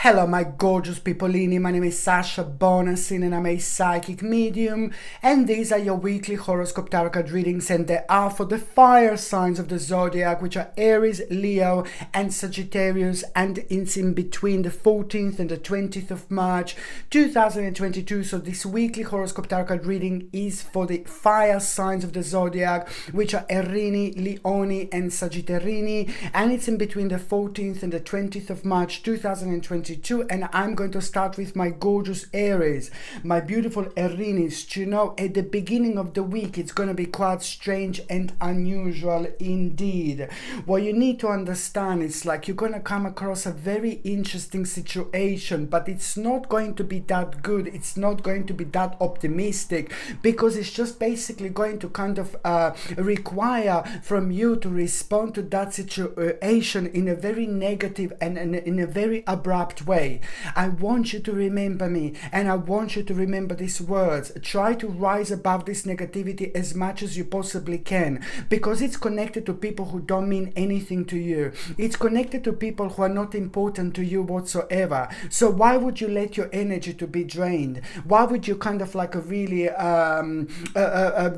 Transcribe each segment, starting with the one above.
Hello, my gorgeous peopleini. My name is Sasha Bonasin and I'm a psychic medium. And these are your weekly horoscope tarot card readings, and they are for the fire signs of the zodiac, which are Aries, Leo, and Sagittarius. And it's in between the 14th and the 20th of March 2022. So this weekly horoscope tarot card reading is for the fire signs of the zodiac, which are Erini, Leoni, and Sagittarini. And it's in between the 14th and the 20th of March 2022. And I'm going to start with my gorgeous Aries, my beautiful Erinis. You know, at the beginning of the week, it's going to be quite strange and unusual indeed. What you need to understand is like you're going to come across a very interesting situation, but it's not going to be that good. It's not going to be that optimistic, because it's just basically going to kind of require from you to respond to that situation in a very negative and in a very abrupt way. I want you to remember me, and I want you to remember these words. Try to rise above this negativity as much as you possibly can, because it's connected to people who don't mean anything to you. It's connected to people who are not important to you whatsoever. So why would you let your energy to be drained? Why would you kind of like really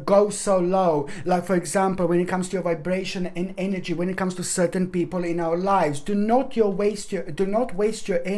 go so low? Like, for example, when it comes to your vibration and energy, when it comes to certain people in our lives, do not waste your energy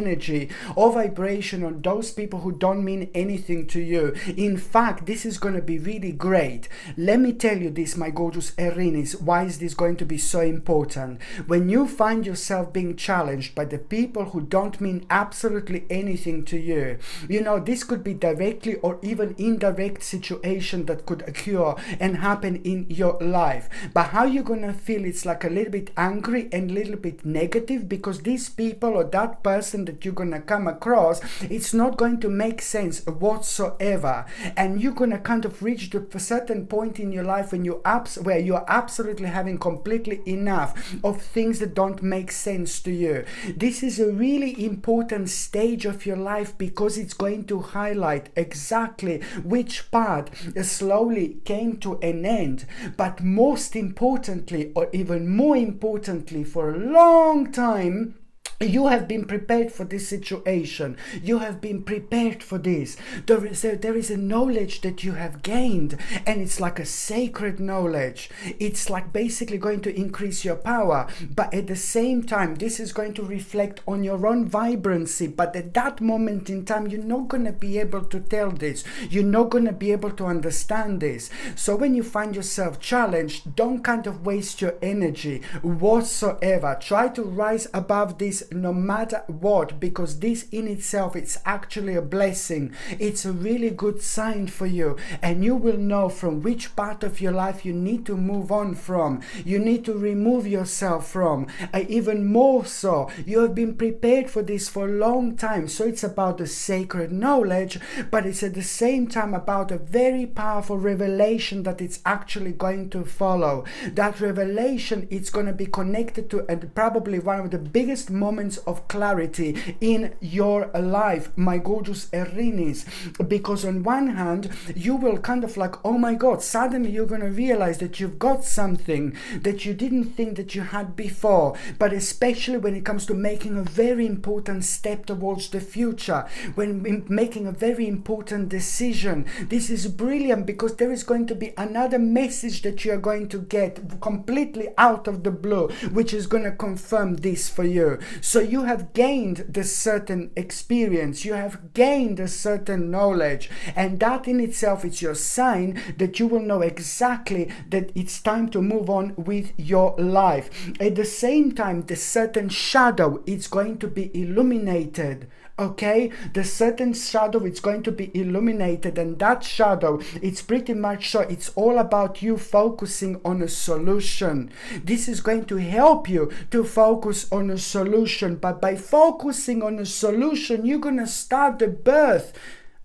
or vibration on those people who don't mean anything to you. In fact, this is going to be really great. Let me tell you this, my gorgeous Erinis. Why is this going to be so important? When you find yourself being challenged by the people who don't mean absolutely anything to you, you know, this could be directly or even indirect situation that could occur and happen in your life. But how you're going to feel, it's like a little bit angry and a little bit negative, because these people or that person that you're going to come across, it's not going to make sense whatsoever. And you're going to kind of reach to a certain point in your life when where you're absolutely having completely enough of things that don't make sense to you. This is a really important stage of your life, because it's going to highlight exactly which part slowly came to an end. But most importantly, or even more importantly, for a long time, you have been prepared for this situation. You have been prepared for this. There is a knowledge that you have gained, and it's like a sacred knowledge. It's like basically going to increase your power, but at the same time, this is going to reflect on your own vibrancy. But at that moment in time, you're not going to be able to tell this. You're not going to be able to understand this. So when you find yourself challenged, don't kind of waste your energy whatsoever. Try to rise above this no matter what, because this in itself, it's actually a blessing. It's a really good sign for you, and you will know from which part of your life you need to move on from, you need to remove yourself from. Even more so, you have been prepared for this for a long time. So it's about the sacred knowledge, but it's at the same time about a very powerful revelation that it's actually going to follow. That revelation, it's going to be connected to and probably one of the biggest moments of clarity in your life, my gorgeous Erinis. Because on one hand, you will kind of like, oh my god, suddenly you're going to realize that you've got something that you didn't think that you had before. But especially when it comes to making a very important step towards the future, when making a very important decision, this is brilliant, because there is going to be another message that you are going to get completely out of the blue, which is going to confirm this for you. So you have gained this certain experience, you have gained a certain knowledge, and that in itself is your sign that you will know exactly that it's time to move on with your life. At the same time, the certain shadow is going to be illuminated. Okay, the certain shadow, it's going to be illuminated, and that shadow, it's pretty much so, it's all about you focusing on a solution. This is going to help you to focus on a solution, but by focusing on a solution, you're going to start the birth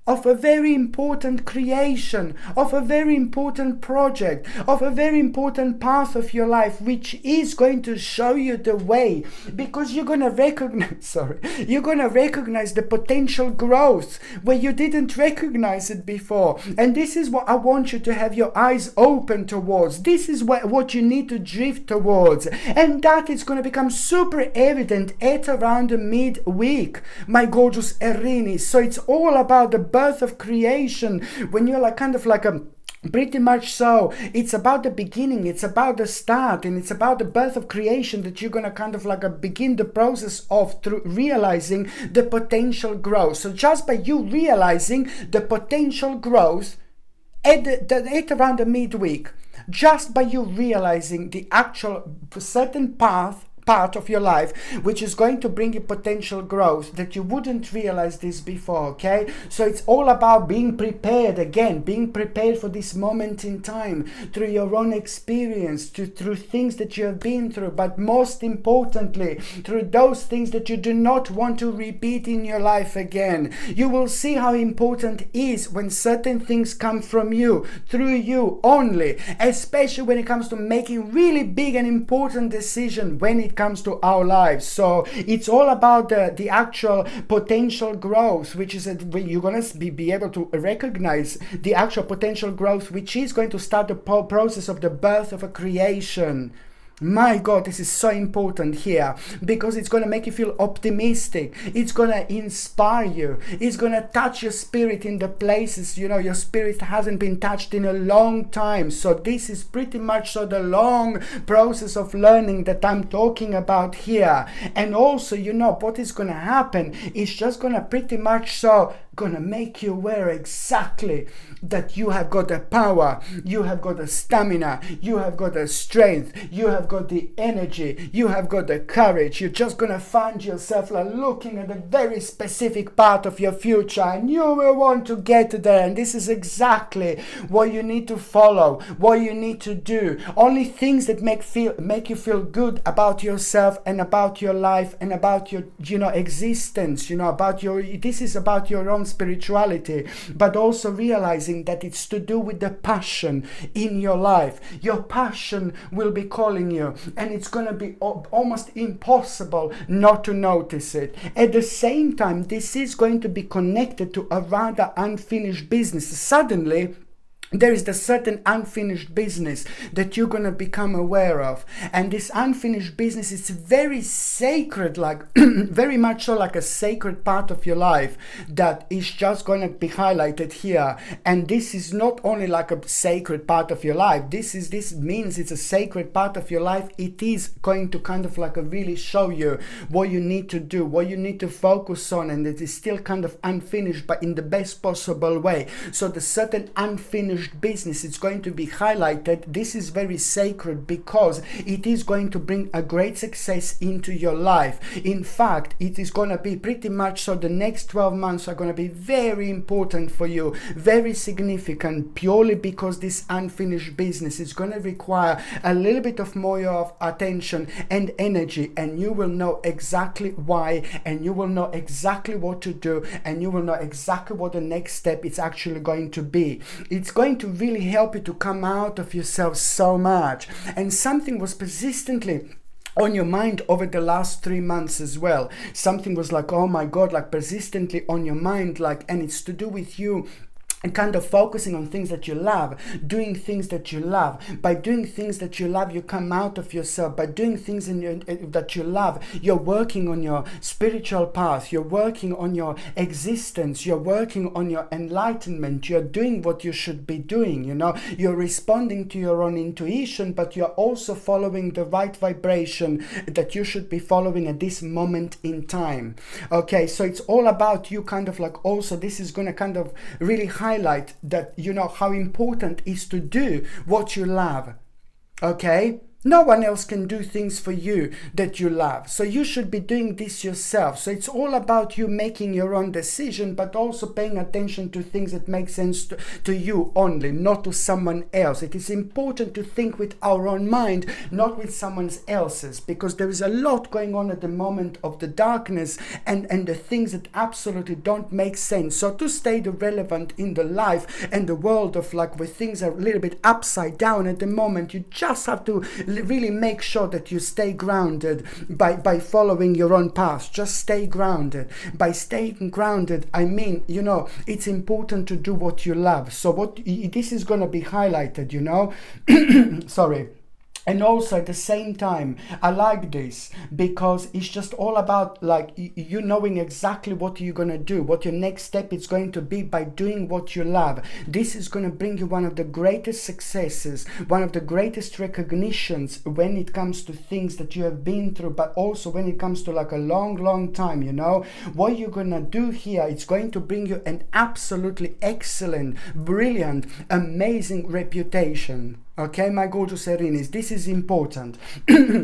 of a very important creation, of a very important project, of a very important path of your life, which is going to show you the way, because you're going to recognize, you're going to recognize the potential growth where you didn't recognize it before. And this is what I want you to have your eyes open towards. This is what you need to drift towards. And that is going to become super evident at around the midweek, my gorgeous Aries. So it's all about the birth of creation, when you're like kind of like a pretty much so. It's about the beginning, it's about the start, and it's about the birth of creation that you're going to kind of like begin the process of through realizing the potential growth. So just by you realizing the potential growth at around the midweek, just by you realizing the actual certain part of your life which is going to bring you potential growth that you wouldn't realize this before. Okay, so it's all about being prepared, again, being prepared for this moment in time through your own experience, through things that you have been through, but most importantly through those things that you do not want to repeat in your life again. You will see how important it is when certain things come from you, through you only, especially when it comes to making really big and important decisions when it comes to our lives. So it's all about the actual potential growth, which is you're going to be able to recognize the actual potential growth, which is going to start the process of the birth of a creation. My God, this is so important here, because it's going to make you feel optimistic. It's going to inspire you. It's going to touch your spirit in the places, your spirit hasn't been touched in a long time. So this is pretty much so the long process of learning that I'm talking about here. And also, what is going to happen is just going to pretty much so going to make you aware exactly that you have got the power, you have got the stamina, you have got the strength, you have got the energy, you have got the courage. You're just going to find yourself like looking at a very specific part of your future, and you will want to get there. And this is exactly what you need to follow, what you need to do. Only things that make you feel good about yourself and about your life and about your existence, this is about your own spirituality, but also realizing that it's to do with the passion in your life. Your passion will be calling you, and it's going to be almost impossible not to notice it. At the same time, this is going to be connected to a rather unfinished business. Suddenly there is the certain unfinished business that you're going to become aware of. And this unfinished business is very sacred, like very much so like a sacred part of your life that is just going to be highlighted here. And this is not only like a sacred part of your life. This means it's a sacred part of your life. It is going to kind of like really show you what you need to do, what you need to focus on, and it is still kind of unfinished, but in the best possible way. So the certain unfinished business is going to be highlighted. This is very sacred because it is going to bring a great success into your life. In fact, it is going to be pretty much so the next 12 months are going to be very important for you, very significant, purely because this unfinished business is going to require a little bit of more of attention and energy, and you will know exactly why, and you will know exactly what to do, and you will know exactly what the next step is actually going to be. It's going to really help you to come out of yourself so much. And something was persistently on your mind over the last 3 months as well. Something was like, oh my God, like persistently on your mind, like, and it's to do with you and kind of focusing on things that you love, doing things that you love. By doing things that you love, you come out of yourself. By doing things that you love, you're working on your spiritual path, you're working on your existence, you're working on your enlightenment, you're doing what you should be doing, you're responding to your own intuition, but you're also following the right vibration that you should be following at this moment in time. Okay, so it's all about you kind of like also, this is going to kind of really highlight that how important it is to do what you love. Okay, No one else can do things for you that you love. So you should be doing this yourself. So it's all about you making your own decision, but also paying attention to things that make sense to you only, not to someone else. It is important to think with our own mind, not with someone else's, because there is a lot going on at the moment of the darkness and the things that absolutely don't make sense. So to stay relevant in the life and the world of like where things are a little bit upside down at the moment, you just have to really make sure that you stay grounded by following your own path. Just stay grounded. By staying grounded, I mean, you know, it's important to do what you love. So this is going to be highlighted, you know. Sorry. And also at the same time, I like this because it's just all about like you knowing exactly what you're going to do, what your next step is going to be by doing what you love. This is going to bring you one of the greatest successes, one of the greatest recognitions when it comes to things that you have been through, but also when it comes to like a long time, you know. What you're going to do here, it's going to bring you an absolutely excellent, brilliant, amazing reputation. Okay, my gorgeous Aries, this is important.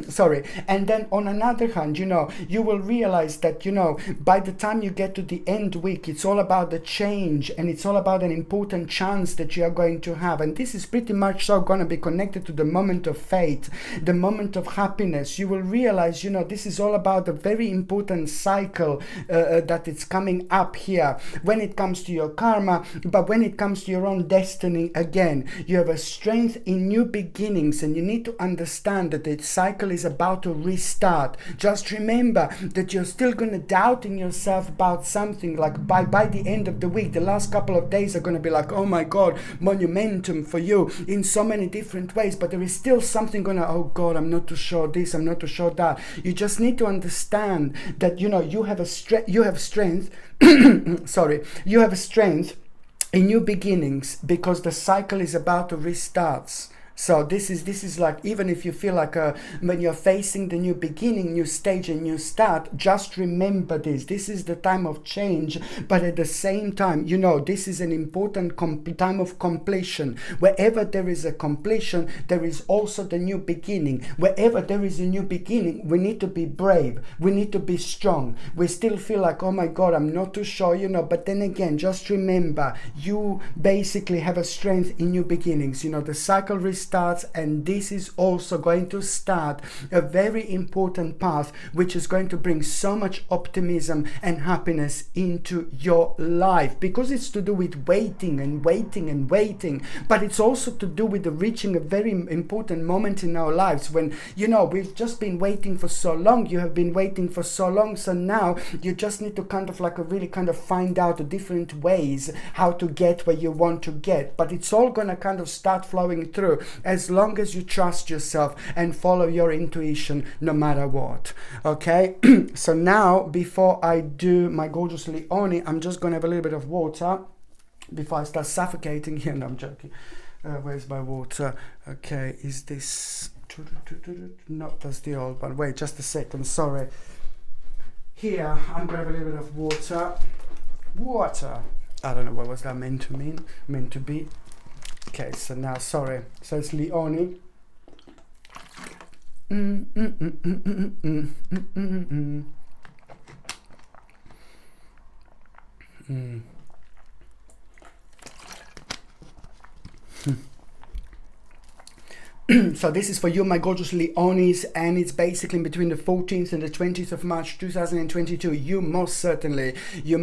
Sorry. And then on another hand, you know, you will realize that, you know, by the time you get to the end week, it's all about the change and it's all about an important chance that you are going to have. And this is pretty much so going to be connected to the moment of fate, the moment of happiness. You will realize, you know, this is all about a very important cycle that it's coming up here when it comes to your karma, but when it comes to your own destiny, again, you have a strength in new beginnings, and you need to understand that the cycle is about to restart. Just remember that you're still going to doubt in yourself about something. Like by the end of the week, the last couple of days are going to be like, oh my god, monumentum for you in so many different ways, but there is still something going to, oh god, I'm not too sure this, I'm not too sure that. You just need to understand that, you know, you have strength sorry, you have a strength in new beginnings because the cycle is about to restart. So this is like, even if you feel like when you're facing the new beginning, new stage and new start, just remember this is the time of change, but at the same time, you know, this is an important time of completion. Wherever there is a completion, there is also the new beginning. Wherever there is a new beginning, we need to be brave, we need to be strong. We still feel like, oh my god, I'm not too sure, you know, but then again, just remember, you basically have a strength in new beginnings. You know, the cycle restarts, and this is also going to start a very important path which is going to bring so much optimism and happiness into your life, because it's to do with waiting and waiting and waiting, but it's also to do with reaching a very important moment in our lives when, you know, we've just been waiting for so long, you have been waiting for so long, so now you just need to kind of like really kind of find out the different ways how to get where you want to get, but it's all gonna kind of start flowing through as long as you trust yourself and follow your intuition no matter what. Okay. So now, before I do my gorgeous Leone, I'm just gonna have a little bit of water before I start suffocating here. No, I'm joking. Where's my water? Okay, is this no, that's the old one. Wait just a second, sorry. Here I'm gonna have a little bit of water. I don't know what was that meant to be. Okay, so now, sorry. So it's Leone. So this is for you, my gorgeous Leones, and it's basically between the 14th and the 20th of March 2022. You most certainly, you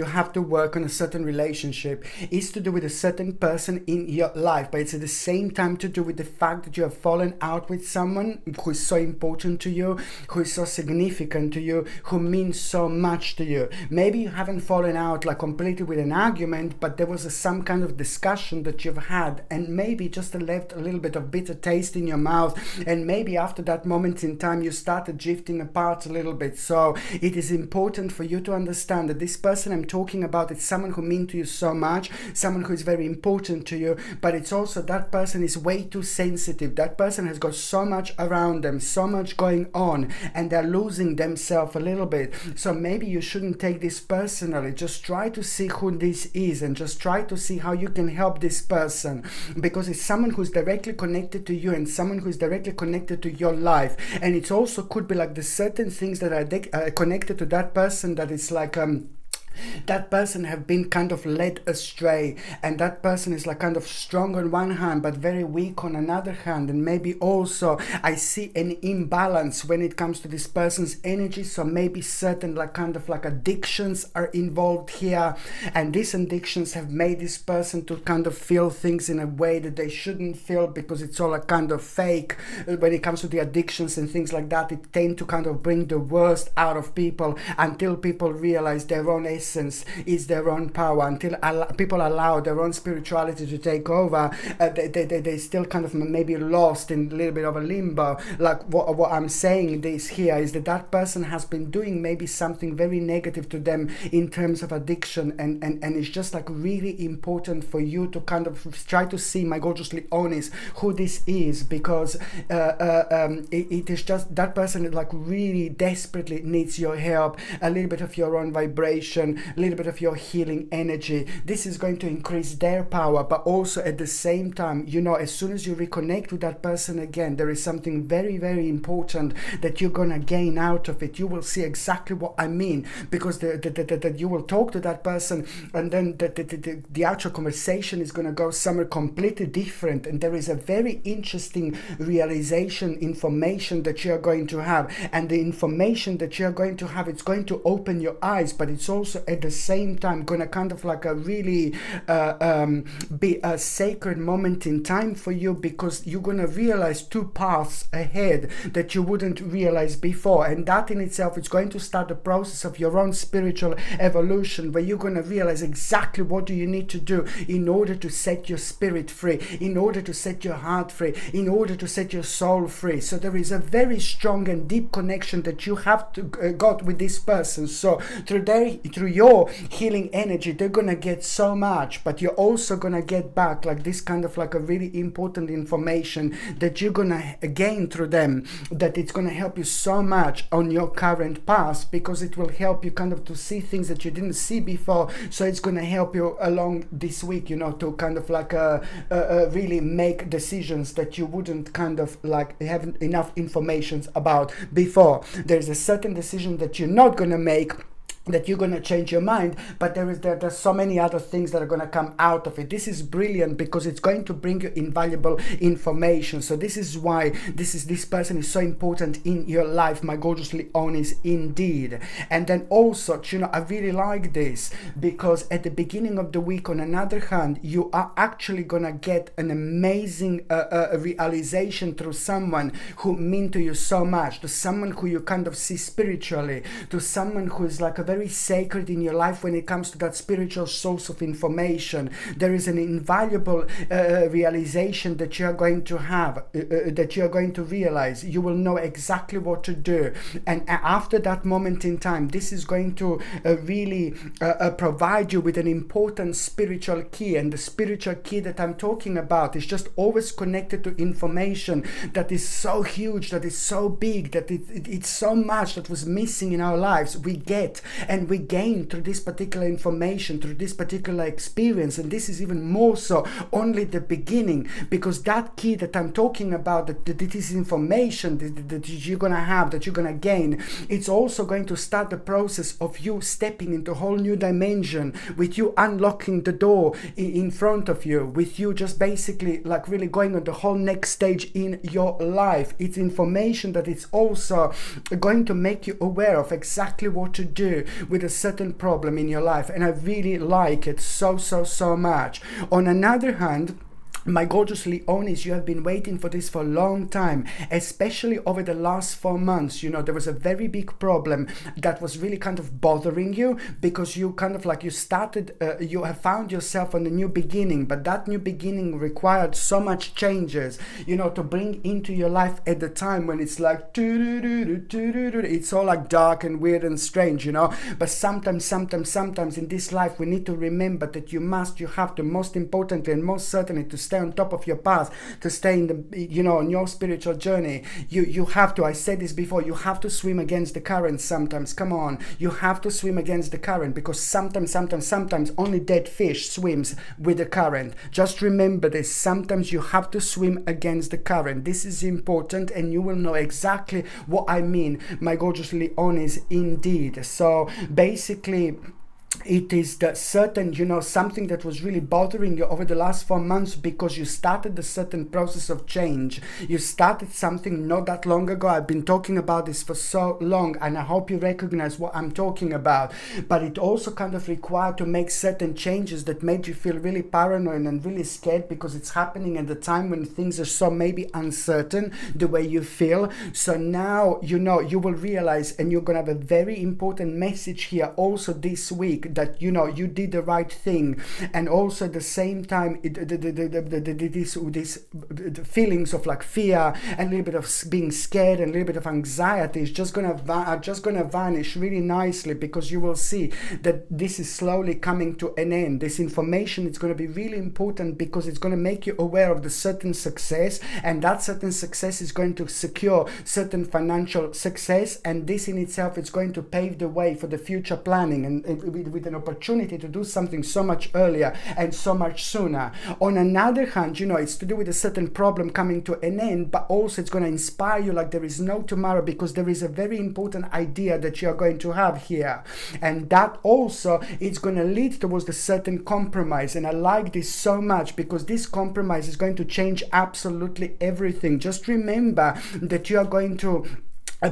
have to work on a certain relationship. It's to do with a certain person in your life, but it's at the same time to do with the fact that you have fallen out with someone who is so important to you, who is so significant to you, who means so much to you. Maybe you haven't fallen out like completely with an argument, but there was some kind of discussion that you've had, and maybe just left a little bit of bitter taste in your mouth, and maybe after that moment in time you started drifting apart a little bit. So it is important for you to understand that this person I'm talking about is someone who means to you so much, someone who is very important to you, but it's also that person is way too sensitive. That person has got so much around them, so much going on, and they're losing themselves a little bit. So maybe you shouldn't take this personally. Just try to see who this is and just try to see how you can help this person, because it's someone who's directly connected to you you and someone who is directly connected to your life. And it also could be like the certain things that are connected to that person, that is like that person have been kind of led astray, and that person is like kind of strong on one hand but very weak on another hand. And maybe also I see an imbalance when it comes to this person's energy, so maybe certain like kind of like addictions are involved here, and these addictions have made this person to kind of feel things in a way that they shouldn't feel, because it's all a kind of fake. When it comes to the addictions and things like that, it tend to kind of bring the worst out of people until people realize their own essence is their own power. Until people allow their own spirituality to take over, they still kind of maybe lost in a little bit of a limbo. Like what I'm saying this here is that person has been doing maybe something very negative to them in terms of addiction, and it's just like really important for you to kind of try to see, my gorgeously honest, who this is, because it is just that person like really desperately needs your help, a little bit of your own vibration, a little bit of your healing energy. This is going to increase their power, but also at the same time, you know, as soon as you reconnect with that person again, there is something very, very important that you're gonna gain out of it. You will see exactly what I mean, because you will talk to that person, and then the actual conversation is gonna go somewhere completely different, and there is a very interesting realization, information that you're going to have, and the information that you're going to have, it's going to open your eyes, but it's also at the same time gonna kind of like a really be a sacred moment in time for you, because you're gonna realize two paths ahead that you wouldn't realize before, and that in itself is going to start the process of your own spiritual evolution, where you're gonna realize exactly what do you need to do in order to set your spirit free, in order to set your heart free, in order to set your soul free. So there is a very strong and deep connection that you have to got with this person. So through your healing energy, they're gonna get so much, but you're also gonna get back like this kind of like a really important information that you're gonna gain through them, that it's gonna help you so much on your current path, because it will help you kind of to see things that you didn't see before. So it's gonna help you along this week, you know, to kind of like really make decisions that you wouldn't kind of like have enough information about before. There's a certain decision that you're not gonna make, that you're going to change your mind, but there's so many other things that are going to come out of it. This is brilliant because it's going to bring you invaluable information. So this is why this person is so important in your life, my gorgeous Leonis, indeed. And then also, you know, I really like this because at the beginning of the week, on another hand, you are actually going to get an amazing realization through someone who mean to you so much, to someone who you kind of see spiritually, to someone who is like a very sacred in your life when it comes to that spiritual source of information. There is an invaluable realization that you are going to have, that you are going to realize. You will know exactly what to do, and after that moment in time, this is going to really provide you with an important spiritual key. And the spiritual key that I'm talking about is just always connected to information that is so huge, that is so big, that it's so much that was missing in our lives. We get and we gain through this particular information, through this particular experience. And this is even more so only the beginning, because that key that I'm talking about, that this information that you're gonna have, that you're gonna gain, it's also going to start the process of you stepping into a whole new dimension, with you unlocking the door in front of you, with you just basically like really going on the whole next stage in your life. It's information that it's also going to make you aware of exactly what to do with a certain problem in your life, and I really like it so much. On another hand, my gorgeous Leonis, you have been waiting for this for a long time, especially over the last 4 months. You know, there was a very big problem that was really kind of bothering you, because you kind of like you started, you have found yourself on a new beginning, but that new beginning required so much changes, you know, to bring into your life at the time when it's like, it's all like dark and weird and strange, you know. But sometimes in this life, we need to remember that you have to, most importantly and most certainly, to step stay on top of your path, to stay in the, on your spiritual journey, you have to, I said this before, you have to swim against the current sometimes. Come on, you have to swim against the current, because sometimes only dead fish swims with the current. Just remember this, sometimes you have to swim against the current. This is important, and you will know exactly what I mean, my gorgeous Leonis, indeed. So basically, it is the certain, something that was really bothering you over the last 4 months, because you started a certain process of change. You started something not that long ago. I've been talking about this for so long, and I hope you recognize what I'm talking about. But it also kind of required to make certain changes that made you feel really paranoid and really scared, because it's happening at the time when things are so maybe uncertain the way you feel. So now, you will realize, and you're going to have a very important message here also this week, that you did the right thing. And also at the same time, these feelings of like fear and a little bit of being scared and a little bit of anxiety is just gonna vanish really nicely, because you will see that this is slowly coming to an end. This information is going to be really important, because it's going to make you aware of the certain success, and that certain success is going to secure certain financial success, and this in itself is going to pave the way for the future planning, and with an opportunity to do something so much earlier and so much sooner. On another hand, it's to do with a certain problem coming to an end, but also it's going to inspire you like there is no tomorrow, because there is a very important idea that you're going to have here, and that also it's going to lead towards a certain compromise. And I like this so much, because this compromise is going to change absolutely everything. Just remember that you are going to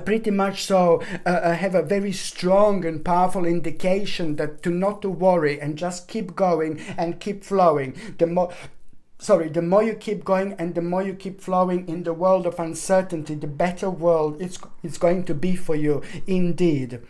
pretty much so have a very strong and powerful indication that not to worry, and just keep going and keep flowing. The more you keep going and the more you keep flowing in the world of uncertainty, the better world it's going to be for you indeed.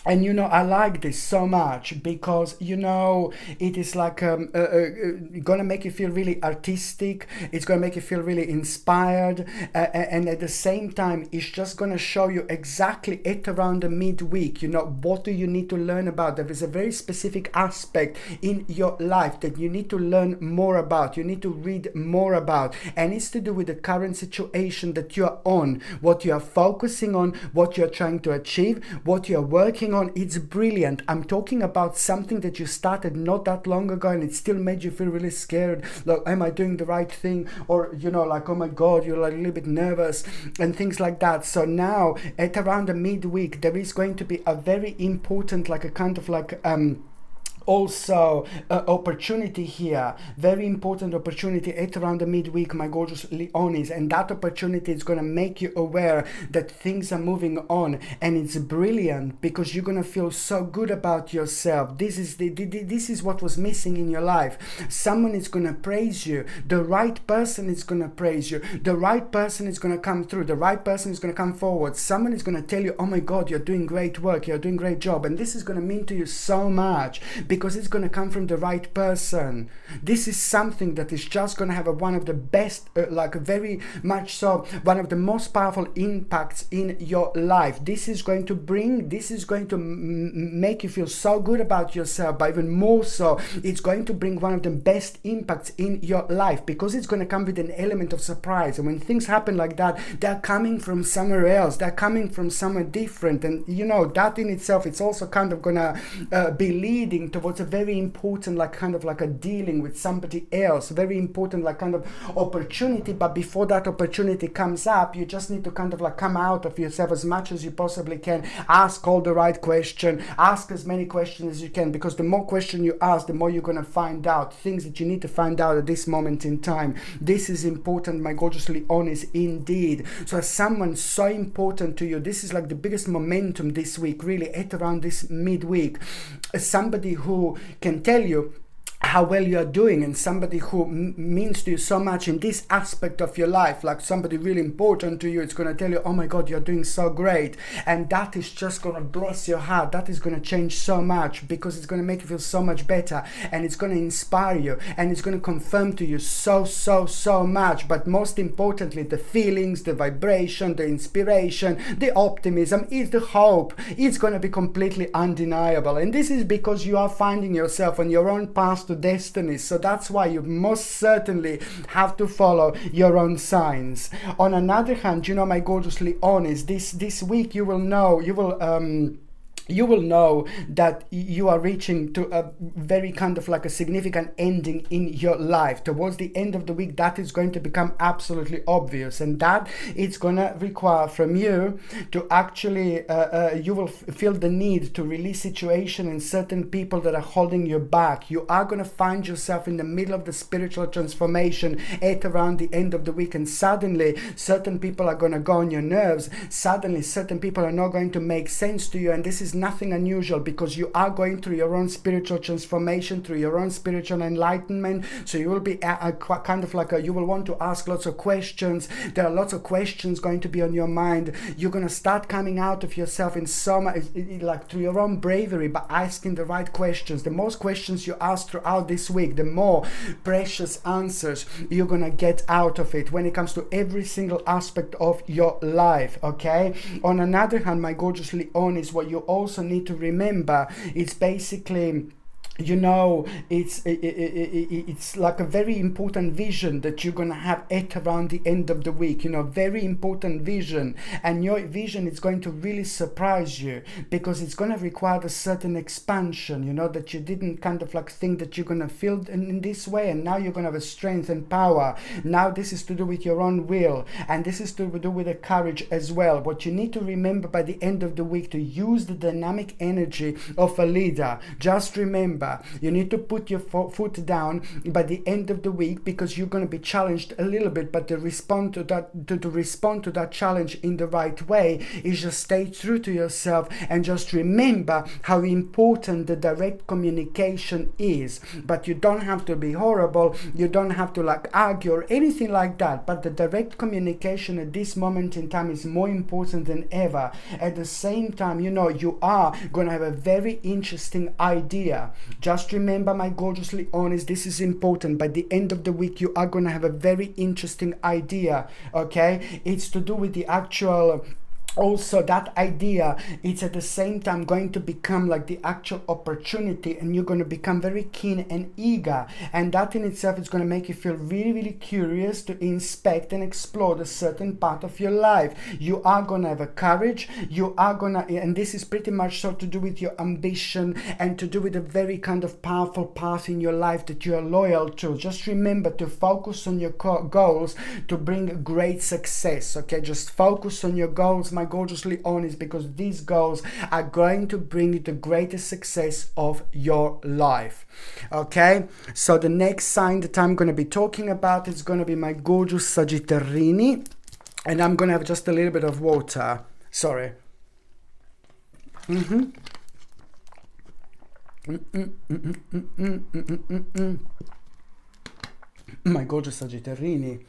And I like this so much, because it is like gonna make you feel really artistic. It's gonna make you feel really inspired, and at the same time it's just gonna show you exactly at around the midweek, what do you need to learn about. There is a very specific aspect in your life that you need to learn more about, you need to read more about, and it's to do with the current situation that you're on, what you are focusing on, what you're trying to achieve, what you're working on. It's brilliant. I'm talking about something that you started not that long ago, and it still made you feel really scared, like, am I doing the right thing? Or like, oh my god, you're like a little bit nervous and things like that. So now at around the midweek, there is going to be a very important, like a kind of like also opportunity here, very important opportunity at around the midweek, my gorgeous Leonis, and that opportunity is going to make you aware that things are moving on, and it's brilliant, because you're going to feel so good about yourself. This is what was missing in your life. Someone is going to praise you, the right person is going to praise you, the right person is going to come through, the right person is going to come forward. Someone is going to tell you, oh my god, you're doing great work, you're doing great job, and this is going to mean to you so much, because it's going to come from the right person. This is something that is just going to have one of the best, very much so, one of the most powerful impacts in your life. This is going to make you feel so good about yourself, but even more so, it's going to bring one of the best impacts in your life, because it's going to come with an element of surprise. And when things happen like that, they're coming from somewhere else, they're coming from somewhere different, and that in itself, it's also kind of gonna be leading towards a very important, like kind of like a dealing with somebody else, very important, like kind of opportunity. But before that opportunity comes up, you just need to kind of like come out of yourself as much as you possibly can, ask all the right question, ask as many questions as you can, because the more question you ask, the more you're going to find out things that you need to find out at this moment in time. This is important, my gorgeous Leonis, indeed. So as someone so important to you, this is like the biggest momentum this week, really at around this midweek. As somebody who can tell you how well you are doing, and somebody who means to you so much in this aspect of your life, like somebody really important to you, it's going to tell you, oh my god, you're doing so great, and that is just going to bless your heart. That is going to change so much, because it's going to make you feel so much better, and it's going to inspire you, and it's going to confirm to you so much. But most importantly, the feelings, the vibration, the inspiration, the optimism, is the hope, it's going to be completely undeniable. And this is because you are finding yourself on your own path to destiny. So that's why you most certainly have to follow your own signs. On another hand, you know, my gorgeous Leonis, this week you will know that you are reaching to a very kind of like a significant ending in your life. Towards the end of the week, that is going to become absolutely obvious, and that it's going to require from you to actually you will feel the need to release situation and certain people that are holding you back. You are going to find yourself in the middle of the spiritual transformation at around the end of the week, and suddenly certain people are going to go on your nerves. Suddenly certain people are not going to make sense to you, and this is nothing unusual because you are going through your own spiritual transformation, through your own spiritual enlightenment. So you will be kind of like you will want to ask lots of questions. There are lots of questions going to be on your mind. You're going to start coming out of yourself in some like through your own bravery by asking the right questions. The most questions you ask throughout this week, the more precious answers you're going to get out of it when it comes to every single aspect of your life. Okay, on another hand, my gorgeous Leonis, what you also need to remember, it's basically, you know, it's like a very important vision that you're going to have at around the end of the week, you know, very important vision. And your vision is going to really surprise you because it's going to require a certain expansion, you know, that you didn't kind of like think that you're going to feel in this way. And now you're going to have a strength and power. Now this is to do with your own will, and this is to do with the courage as well. What you need to remember by the end of the week, to use the dynamic energy of a leader. Just remember, you need to put your foot down by the end of the week because you're going to be challenged a little bit, but to respond to that challenge in the right way is just stay true to yourself and just remember how important the direct communication is. But you don't have to be horrible, you don't have to like argue or anything like that, but the direct communication at this moment in time is more important than ever. At the same time, you know, you are going to have a very interesting idea. Just remember, my gorgeous Leonis, this is important. By the end of the week, you are going to have a very interesting idea, okay? It's to do with the actual... Also, that idea, it's at the same time going to become like the actual opportunity, and you're going to become very keen and eager, and that in itself is going to make you feel really, really curious to inspect and explore a certain part of your life. You are going to have a courage, you are going to, and this is pretty much so to do with your ambition and to do with a very kind of powerful path in your life that you are loyal to. Just remember to focus on your goals to bring great success, okay? Just focus on your goals, my gorgeous Leonis, because these goals are going to bring you the greatest success of your life. Okay, so the next sign that I'm going to be talking about is going to be my gorgeous Sagittarini, and I'm going to have just a little bit of water. Sorry. My gorgeous Sagittarini.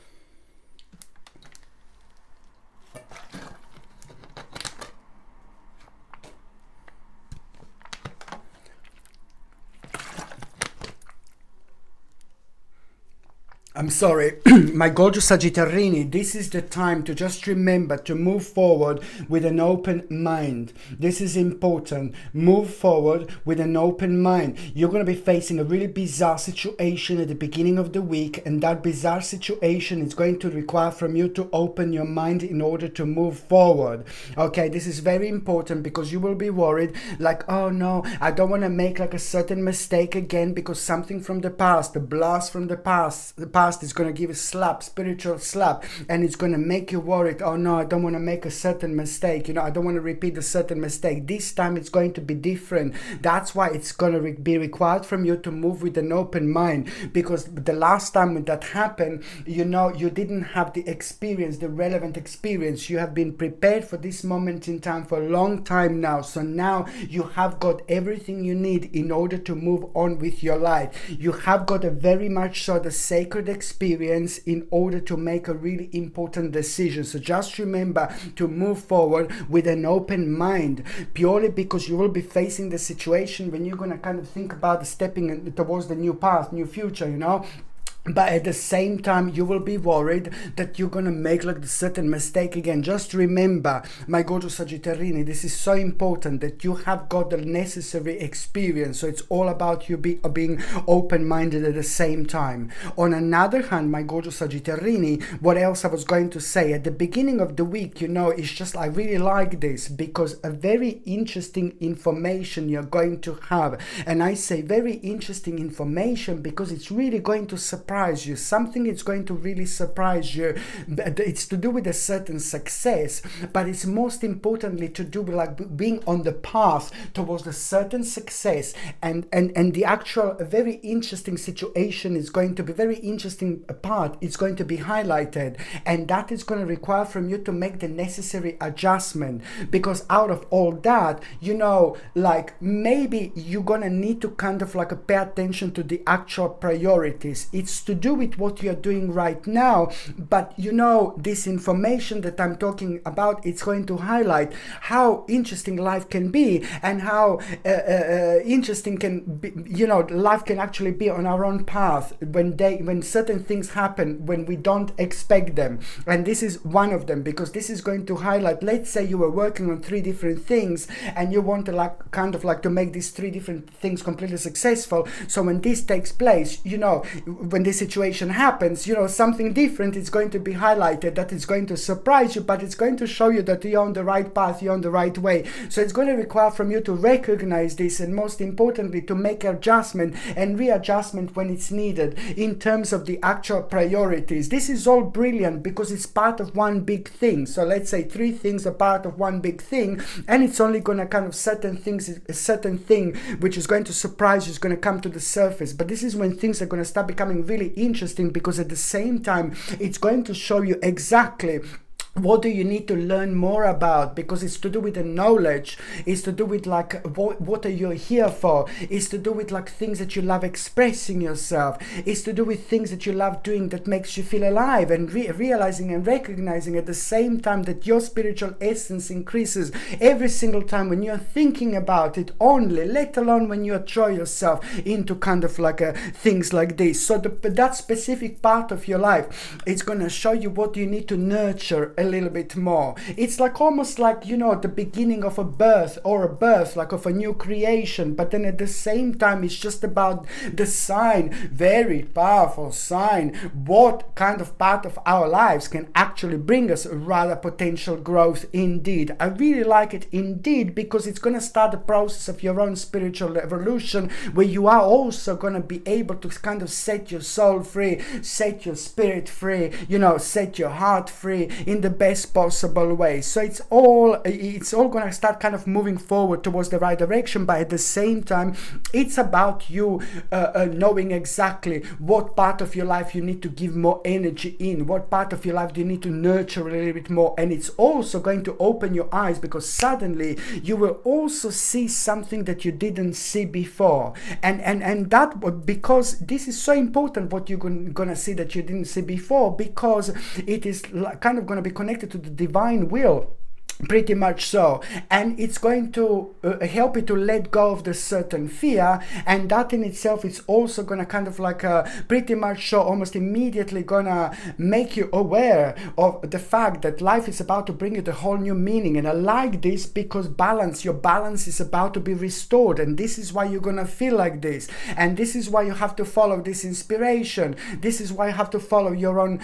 I'm sorry, my gorgeous Sagittarini, this is the time to just remember to move forward with an open mind. This is important. Move forward with an open mind. You're going to be facing a really bizarre situation at the beginning of the week, and that bizarre situation is going to require from you to open your mind in order to move forward. Okay, this is very important because you will be worried like, oh no, I don't want to make like a certain mistake again because something from the past, the blast from the past is going to give a slap, spiritual slap, and it's going to make you worried. Oh no, I don't want to make a certain mistake, you know, I don't want to repeat a certain mistake. This time it's going to be different. That's why it's going to be required from you to move with an open mind, because the last time when that happened, you know, you didn't have the experience, the relevant experience. You have been prepared for this moment in time for a long time now, so now you have got everything you need in order to move on with your life. You have got a very much so the sacred experience in order to make a really important decision. So just remember to move forward with an open mind, purely because you will be facing the situation when you're going to kind of think about stepping towards the new path, new future, you know. but at the same time you will be worried that you're gonna make like the certain mistake again. Just remember, my gorgeous Sagittarini, this is so important, that you have got the necessary experience. So it's all about you being open-minded at the same time. On another hand, my gorgeous Sagittarini, what else I was going to say at the beginning of the week, it's just, I really like this because a very interesting information you're going to have. And I say very interesting information because it's really going to surprise you. Something is going to really surprise you. It's to do with a certain success, but it's most importantly to do with like being on the path towards a certain success, and the actual very interesting situation is going to be very interesting part. It's going to be highlighted, and that is going to require from you to make the necessary adjustment, because out of all that, like maybe you're gonna need to kind of like pay attention to the actual priorities. It's to do with what you're doing right now, but this information that I'm talking about, it's going to highlight how interesting life can be, and how interesting can be, life can actually be on our own path when certain things happen when we don't expect them. And this is one of them, because this is going to highlight, let's say you were working on 3 different things and you want to like kind of like to make these 3 different things completely successful. So when this takes place, when this situation happens, something different is going to be highlighted that is going to surprise you, but it's going to show you that you're on the right path, you're on the right way. So it's going to require from you to recognize this, and most importantly to make adjustment and readjustment when it's needed in terms of the actual priorities. This is all brilliant because it's part of one big thing. So let's say 3 things are part of one big thing, and it's only going to kind of certain thing which is going to surprise you is going to come to the surface. But this is when things are going to start becoming really interesting, because at the same time it's going to show you exactly what do you need to learn more about, because it's to do with the knowledge, it's to do with like what are you here for, it's to do with like things that you love expressing yourself, it's to do with things that you love doing that makes you feel alive, and realizing and recognizing at the same time that your spiritual essence increases every single time when you're thinking about it only, let alone when you throw yourself into kind of like things like this. So that specific part of your life, it's going to show you what you need to nurture a little bit more. It's like almost like the beginning of a birth like of a new creation, but then at the same time it's just about the sign, very powerful sign, what kind of part of our lives can actually bring us rather potential growth indeed. I really like it indeed, because it's going to start the process of your own spiritual evolution, where you are also going to be able to kind of set your soul free, set your spirit free, set your heart free in the best possible way. So it's all going to start kind of moving forward towards the right direction, but at the same time it's about you knowing exactly what part of your life you need to give more energy in, what part of your life do you need to nurture a little bit more. And it's also going to open your eyes, because suddenly you will also see something that you didn't see before, and that, because this is so important, what you're gonna see that you didn't see before, because it is kind of going to be connected to the divine will. Pretty much so, and it's going to help you to let go of the certain fear, and that in itself is also gonna kind of like pretty much so almost immediately gonna make you aware of the fact that life is about to bring you the whole new meaning. And I like this because your balance is about to be restored, and this is why you're gonna feel like this, and this is why you have to follow this inspiration, this is why you have to follow your own,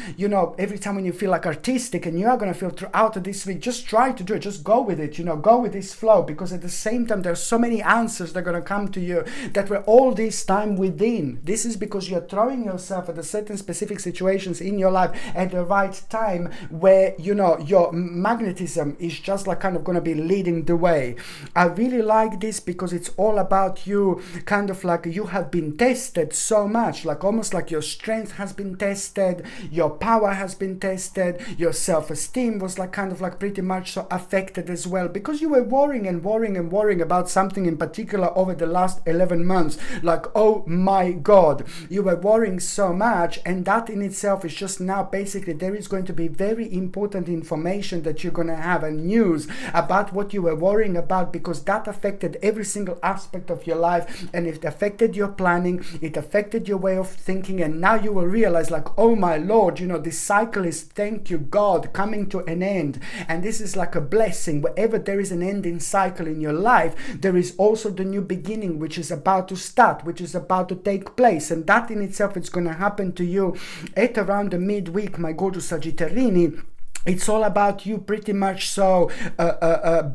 every time when you feel like artistic, and you are gonna feel throughout this week, just try to do it, just go with it, go with this flow, because at the same time there's so many answers that are going to come to you that were all this time within. This is because you're throwing yourself at a certain specific situations in your life at the right time, where your magnetism is just like kind of going to be leading the way. I really like this because it's all about you, kind of like you have been tested so much, like almost like your strength has been tested, your power has been tested, your self-esteem was like kind of like pretty much so affected as well, because you were worrying and worrying and worrying about something in particular over the last 11 months. Like, oh my God, you were worrying so much, and that in itself is just now basically there is going to be very important information that you're going to have, and news about what you were worrying about, because that affected every single aspect of your life, and it affected your planning, it affected your way of thinking, and now you will realize like, oh my Lord, you know, this cycle is, thank you God, coming to an end. And this is like a blessing. Wherever there is an ending cycle in your life, there is also the new beginning which is about to start, which is about to take place, and that in itself is going to happen to you at around the midweek, my gorgeous Sagittarini. It's all about you pretty much so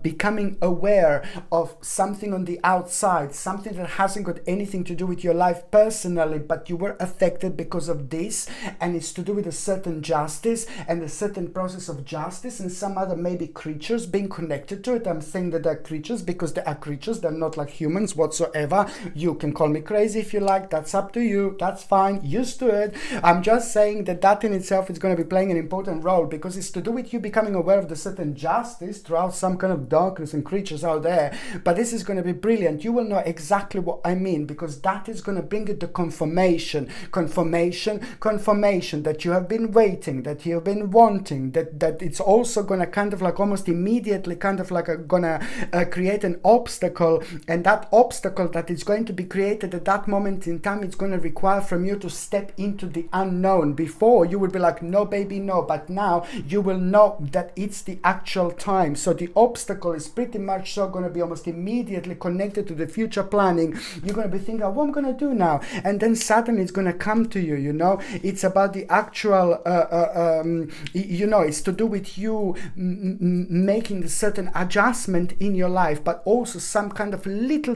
becoming aware of something on the outside, something that hasn't got anything to do with your life personally, but you were affected because of this, and it's to do with a certain justice and a certain process of justice, and some other maybe creatures being connected to it. I'm saying that they're creatures because they are creatures, they're not like humans whatsoever. You can call me crazy if you like, that's up to you, that's fine, used to it. I'm just saying that that in itself is going to be playing an important role, because it's to do with you becoming aware of the certain justice throughout some kind of darkness and creatures out there. But this is going to be brilliant. You will know exactly what I mean, because that is going to bring you the confirmation that you have been waiting, that you have been wanting, that it's also going to kind of like almost immediately kind of like gonna create an obstacle, and that obstacle that is going to be created at that moment in time, it's going to require from you to step into the unknown. Before you would be like, no baby, no, but now you will know that it's the actual time. So the obstacle is pretty much so going to be almost immediately connected to the future planning. You're going to be thinking, what I'm going to do now, and then suddenly it's going to come to you. You know, it's about the actual you know, it's to do with you making a certain adjustment in your life, but also some kind of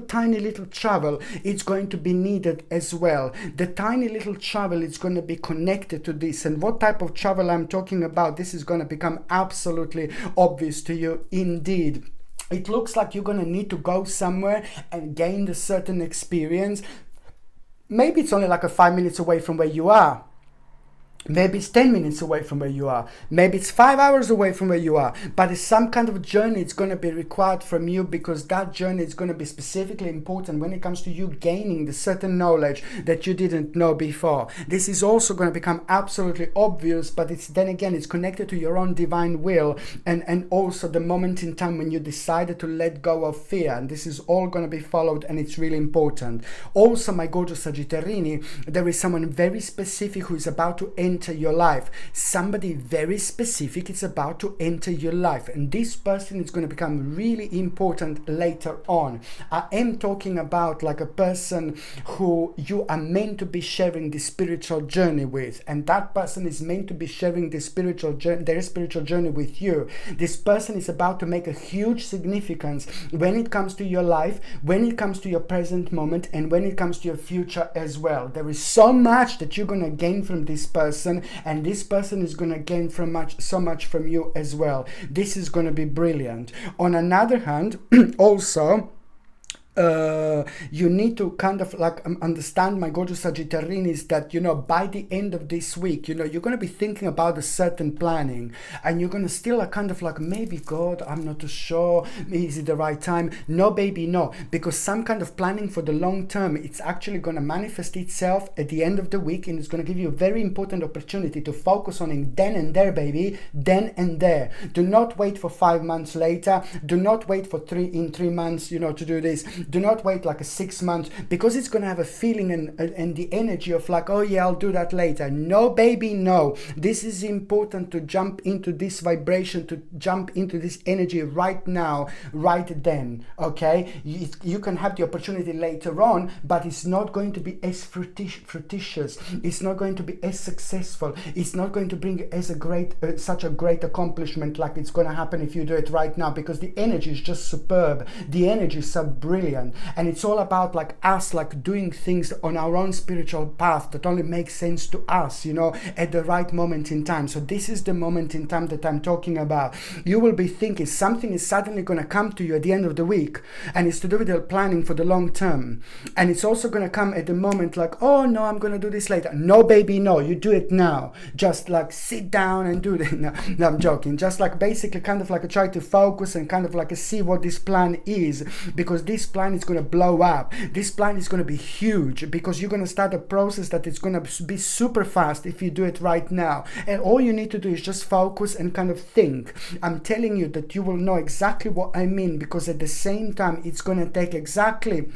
tiny little travel. It's going to be needed as well. The tiny little travel is going to be connected to this, and what type of travel I'm talking about, this is going to become absolutely obvious to you indeed. It looks like you're going to need to go somewhere and gain a certain experience. Maybe it's only like 5 minutes away from where you are. Maybe it's 10 minutes away from where you are. Maybe it's 5 hours away from where you are. But it's some kind of journey it's going to be required from you, because that journey is going to be specifically important when it comes to you gaining the certain knowledge that you didn't know before. This is also going to become absolutely obvious, but it's then again, it's connected to your own divine will, and also the moment in time when you decided to let go of fear. And this is all going to be followed, and it's really important. Also, my gorgeous Sagittarini, there is someone very specific who is about to enter your life. Somebody very specific is about to enter your life, and this person is going to become really important later on. I am talking about like a person who you are meant to be sharing the spiritual journey with, and that person is meant to be sharing the their spiritual journey with you. This person is about to make a huge significance when it comes to your life, when it comes to your present moment, and when it comes to your future as well. There is so much that you're going to gain from this person, and this person is going to gain so much from you as well. This is going to be brilliant. On another hand, also, you need to kind of like understand, my gorgeous Sagittarians, that, you know, by the end of this week, you know, you're going to be thinking about a certain planning, and you're going to still kind of like, maybe God, I'm not too sure, is it the right time? No baby, no, because some kind of planning for the long term, it's actually going to manifest itself at the end of the week, and it's going to give you a very important opportunity to focus on it then and there, baby, then and there. Do not wait for 5 months later. Do not wait for 3 months, you know, to do this. Do not wait like 6 months, because it's going to have a feeling and the energy of like, oh yeah, I'll do that later. No baby, no. This is important to jump into this vibration, to jump into this energy right now, right then. Okay, you can have the opportunity later on, but it's not going to be as fruititious. It's not going to be as successful. It's not going to bring as a great such a great accomplishment like it's going to happen if you do it right now, because the energy is just superb. The energy is so brilliant. brilliant. And it's all about like us, like doing things on our own spiritual path that only makes sense to us, you know, at the right moment in time. So this is the moment in time that I'm talking about. You will be thinking something is suddenly going to come to you at the end of the week, and it's to do with your planning for the long term. And it's also going to come at the moment like, oh no, I'm going to do this later. No, baby, no, you do it now. Just like sit down and do it. No, I'm joking. Just like basically kind of like try to focus and kind of like see what this plan is, because this plan is going to blow up. This plan is going to be huge, because you're going to start a process that is going to be super fast if you do it right now. And all you need to do is just focus and kind of think. I'm telling you that you will know exactly what I mean, because at the same time it's going to take exactly,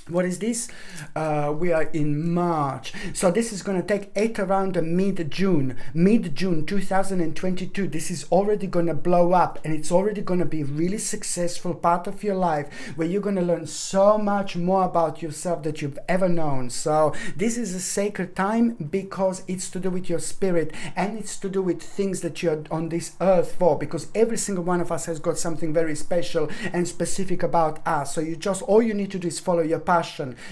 what is this? We are in March. So this is going to take at around mid-June 2022. This is already going to blow up, and it's already going to be a really successful part of your life where you're going to learn so much more about yourself that you've ever known. So this is a sacred time because it's to do with your spirit, and it's to do with things that you're on this earth for, because every single one of us has got something very special and specific about us. So all you need to do is follow your passion.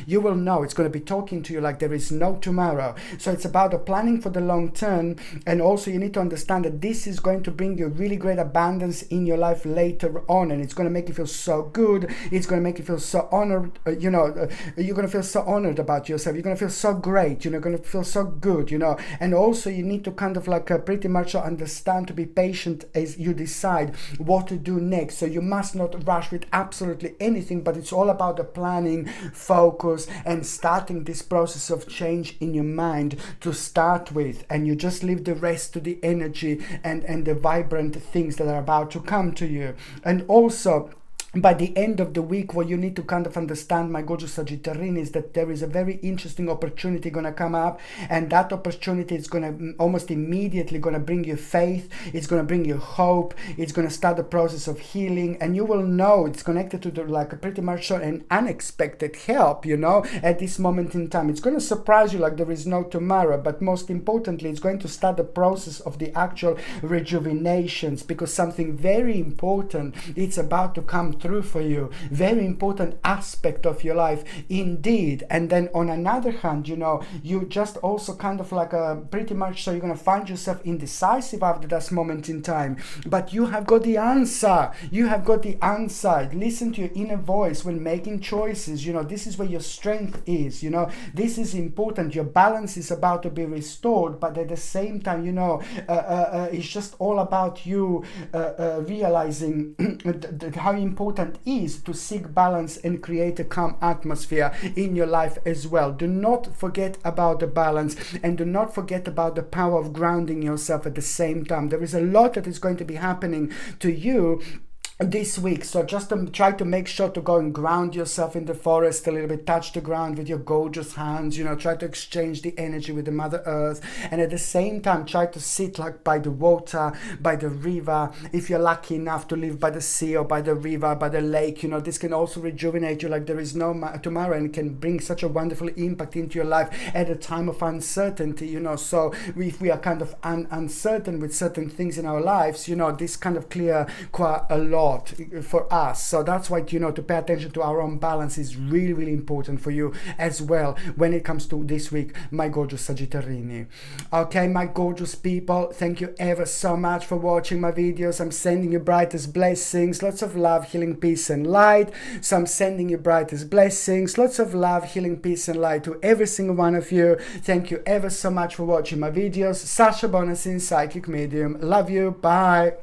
You will know it's going to be talking to you like there is no tomorrow. So it's about the planning for the long term, and also you need to understand that this is going to bring you really great abundance in your life later on, and it's going to make you feel so good. It's going to make you feel so honored. You're going to feel so honored about yourself. You're going to feel so great. You're going to feel so good. And also you need to kind of like pretty much understand to be patient as you decide what to do next. So you must not rush with absolutely anything, but it's all about the planning, focus, and starting this process of change in your mind to start with, and you just leave the rest to the energy and the vibrant things that are about to come to you. And also, by the end of the week, what you need to kind of understand, my gorgeous Sagittarian, is that there is a very interesting opportunity going to come up, and that opportunity is going to almost immediately going to bring you faith. It's going to bring you hope. It's going to start the process of healing, and you will know it's connected to like pretty much an unexpected help, at this moment in time. It's going to surprise you like there is no tomorrow, but most importantly, it's going to start the process of the actual rejuvenations, because something very important, it's about to come through for you. Very important aspect of your life indeed. And then on another hand, you just also kind of like pretty much, so you're going to find yourself indecisive after that moment in time, but you have got the answer. You have got the answer. Listen to your inner voice when making choices. This is where your strength is. This is important. Your balance is about to be restored, but at the same time, it's just all about you realizing how important is to seek balance and create a calm atmosphere in your life as well. Do not forget about the balance, and do not forget about the power of grounding yourself at the same time. There is a lot that is going to be happening to you this week, so just try to make sure to go and ground yourself in the forest a little bit, touch the ground with your gorgeous hands, try to exchange the energy with the Mother Earth, and at the same time try to sit like by the water, by the river. If you're lucky enough to live by the sea or by the river, by the lake, this can also rejuvenate you like there is no tomorrow, and can bring such a wonderful impact into your life at a time of uncertainty. So if we are kind of uncertain with certain things in our lives, this kind of clear quite a lot for us. So that's why to pay attention to our own balance is really, really important for you as well when it comes to this week, my gorgeous Sagittarini. Okay, my gorgeous people, thank you ever so much for watching my videos. I'm sending you brightest blessings, lots of love, healing, peace and light. So I'm sending you brightest blessings, lots of love, healing, peace and light to every single one of you. Thank you ever so much for watching my videos. Sasha Bonasin, psychic medium. Love you. Bye.